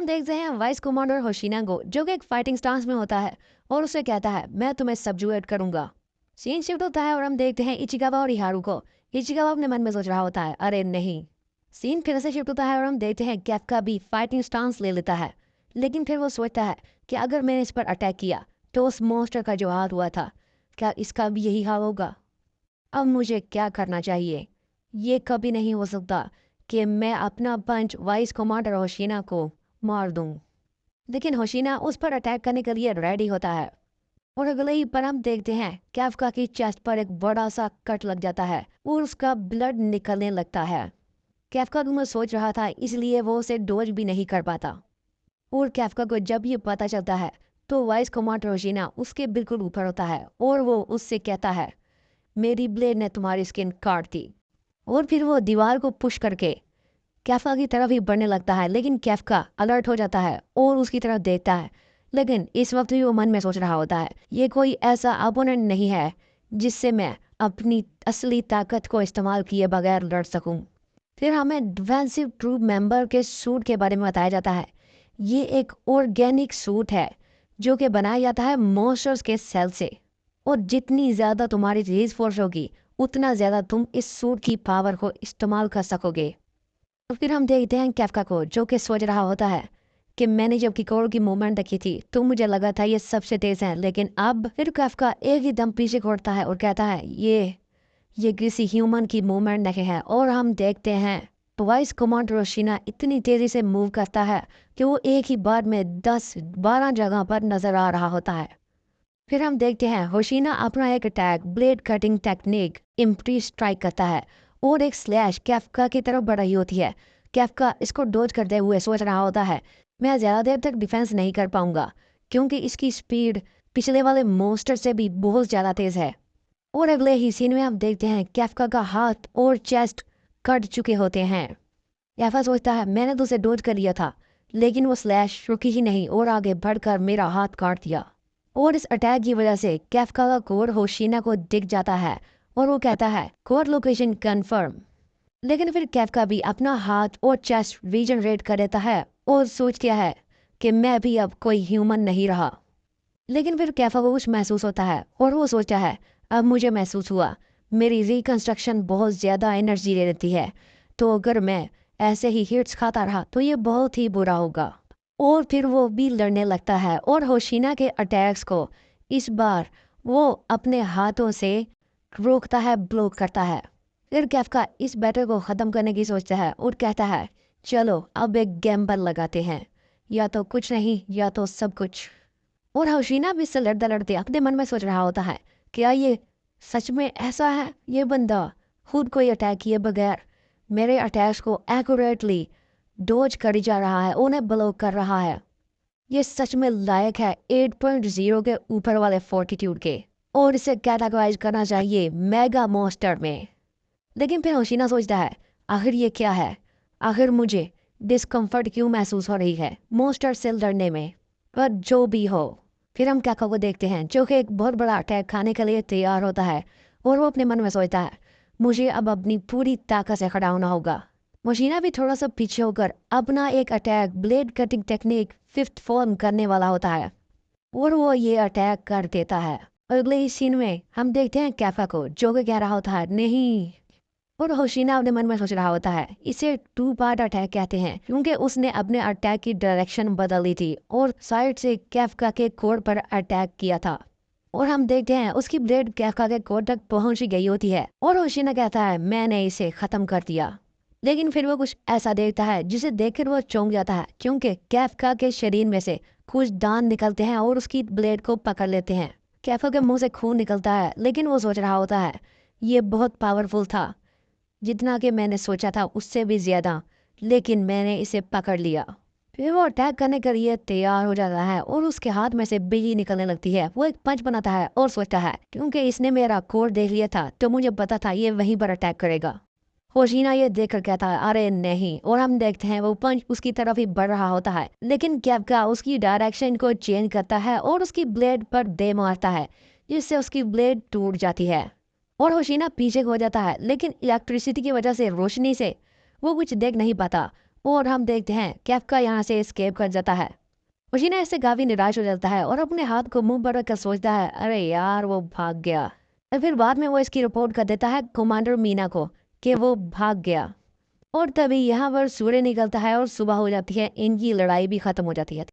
हम देखते हैं वाइस कमांडर होशिना को, जो कि एक फाइटिंग स्टांस में होता है और उसे कहता है मैं तुम्हें सब्जुएट करूंगा। सीन शिफ्ट होता है और हम देखते हैं इचिकावा और हिहारू को। इचिकावा अपने मन में सोच रहा होता है अरे नहीं। सीन फिर से शिफ्ट होता है और हम देखते हैं कैफका भी फाइटिंग स्टांस ले लेता है, लेकिन फिर वो सोचता है कि अगर मैंने इस पर अटैक किया तो उस मॉन्स्टर का जो हाल हुआ था, क्या इसका भी यही हाल होगा। अब मुझे क्या करना चाहिए। ये कभी नहीं हो सकता कि मैं अपना पंच वाइस कमांडर होशिना को मार दूं। लेकिन होशिना उस पर अटैक करने के लिए रेडी होता है और अगले ही पर हम देखते हैं कैफका की चेस्ट पर एक बड़ा सा कट लग जाता है और उसका ब्लड निकलने लगता है। कैफका में सोच रहा था, इसलिए वो उसे डोज भी नहीं कर पाता। और कैफका को जब ये पता चलता है तो वाइस कमांडर होशिना उसके बिल्कुल ऊपर होता है और वो उससे कहता है मेरी ब्लेड ने तुम्हारी स्किन काट दी। और फिर वो दीवार को पुश करके कैफका की तरफ ही बढ़ने लगता है, लेकिन कैफका अलर्ट हो जाता है और उसकी तरफ देखता है। लेकिन इस वक्त भी वो मन में सोच रहा होता है ये कोई ऐसा अपोनेंट नहीं है जिससे मैं अपनी असली ताकत को इस्तेमाल किए बगैर लड़ सकूं। फिर हमें डिफेंसिव ट्रूप मेंबर के सूट के बारे में बताया जाता है। ये एक ऑर्गेनिक सूट है जो कि बनाया जाता है मॉन्स्टर्स के सेल से, और जितनी ज़्यादा तुम्हारी रिलीज फोर्स होगी उतना ज़्यादा तुम इस सूट की पावर को इस्तेमाल कर सकोगे। तो फिर हम देखते हैं कैफका को, जो कि सोच रहा होता है कि मैंने जब किकोर की मूवमेंट देखी थी तो मुझे लगा था ये सबसे तेज है, लेकिन अब फिर कैफका एक ही दम पीछे घोड़ता है और कहता है ये किसी ह्यूमन की मूवमेंट नहीं है। और हम देखते हैं तो वाइस कमांडर होशिना इतनी तेजी से मूव करता है कि वो एक ही बार में 10-12 जगह पर नजर आ रहा होता है। फिर हम देखते हैं होशिना अपना एक अटैक ब्लेड कटिंग टेक्निक इम्प्री स्ट्राइक करता है और एक स्लैश कैफका की तरफ बढ़ रही होती है। कैफका इसको डोज करते हुए सोच रहा होता है मैं ज़्यादा देर तक डिफेंस नहीं कर पाऊंगा क्योंकि इसकी स्पीड पिछले वाले मोस्टर से भी बहुत ज़्यादा तेज़ है। और अगले ही सीन में हम देखते हैं कैफका का हाथ और चेस्ट कट चुके होते हैं। कैफा सोचता है मैंने तो उसे डोज कर लिया था, लेकिन वो स्लैश रुकी ही नहीं और आगे बढ़कर मेरा हाथ काट दिया। और इस अटैक की वजह से कैफका का कोड होशिना को दिख जाता है और वो कहता है कोड लोकेशन कंफर्म। लेकिन फिर कैफका भी अपना हाथ और चेस्ट रीजनरेट कर देता है और सोचता है कि मैं भी अब कोई ह्यूमन नहीं रहा। लेकिन फिर कैफा को कुछ महसूस होता है और वो सोचता है अब मुझे महसूस हुआ मेरी रिकंस्ट्रक्शन बहुत ज़्यादा एनर्जी ले लेती है, तो अगर मैं ऐसे ही हिट्स खाता रहा तो ये बहुत ही बुरा होगा। और फिर वो भी लड़ने लगता है और होशिना के अटैक्स को इस बार वो अपने हाथों से रोकता है, ब्लॉक करता है। फिर कैफका इस बैटल को ख़त्म करने की सोचता है और कहता है चलो अब एक गैम्बल लगाते हैं, या तो कुछ नहीं या तो सब कुछ। और होशिना भी इससे लड़ते लड़ते अपने मन में सोच रहा होता है क्या ये सच में ऐसा है, ये बंदा खुद कोई अटैक किए बगैर मेरे अटैक्स को एक्यूरेटली डोज करी जा रहा है, उन्हें ब्लॉक कर रहा है। ये सच में लायक है 8.0 के ऊपर वाले फोर्टिट्यूड के, और इसे कैटेगराइज करना चाहिए मेगा मॉन्स्टर में। लेकिन फिर होशिना सोचता है आखिर ये क्या है, आखिर मुझे डिस्कम्फर्ट क्यों महसूस हो रही है मॉन्स्टर से लड़ने में। पर जो भी हो, फिर हम कैफा को देखते हैं जो कि एक बहुत बड़ा अटैक खाने के लिए तैयार होता है और वो अपने मन में सोचता है मुझे अब अपनी पूरी ताकत से खड़ा होना होगा। होशिना भी थोड़ा सा पीछे होकर अपना एक attack blade cutting technique 5th form करने वाला होता है और वो ये अटैक कर देता है। और अगले ही सीन में हम देखते हैं कैफा को, जो कि कह रहा होता है नहीं। और होशिना अपने मन में सोच रहा होता है इसे 2 पार्ट अटैक कहते हैं क्योंकि उसने अपने अटैक की डायरेक्शन बदली थी और साइड से कैफका के कोर पर अटैक किया था। और हम देखते हैं उसकी ब्लेड कैफका के कोर तक पहुंच गई होती है और होशिना कहता है मैंने इसे खत्म कर दिया। लेकिन फिर वो कुछ ऐसा देखता है जिसे देखकर वो चौंक जाता है क्योंकि कैफका के शरीर में से कुछ दांत निकलते हैं और उसकी ब्लेड को पकड़ लेते हैं। कैफा के मुंह से खून निकलता है, लेकिन वो सोच रहा होता है ये बहुत पावरफुल था, जितना कि मैंने सोचा था उससे भी ज़्यादा, लेकिन मैंने इसे पकड़ लिया। फिर वो अटैक करने के लिए तैयार हो जाता है और उसके हाथ में से बिजली निकलने लगती है। वो एक पंच बनाता है और सोचता है क्योंकि इसने मेरा कोर देख लिया था तो मुझे पता था ये वहीं पर अटैक करेगा। होशिना ये देखकर कहता है अरे नहीं, और हम देखते हैं वो पंच उसकी तरफ ही बढ़ रहा होता है, लेकिन कैफका उसकी डायरेक्शन को चेंज करता है और उसकी ब्लेड पर दे मारता है जिससे उसकी ब्लेड टूट जाती है और होशिना पीछे हो जाता है। लेकिन इलेक्ट्रिसिटी की वजह से रोशनी से वो कुछ देख नहीं पाता और हम देखते हैं कैफका यहाँ से एस्केप कर जाता है। होशिना इससे काफी निराश हो जाता है और अपने हाथ को मुंह पर रखकर सोचता है, अरे यार वो भाग गया। और फिर बाद में वो इसकी रिपोर्ट कर देता है कमांडर मीना को कि वो भाग गया। और तभी यहाँ पर सूर्य निकलता है और सुबह हो जाती है, इनकी लड़ाई भी खत्म हो जाती है।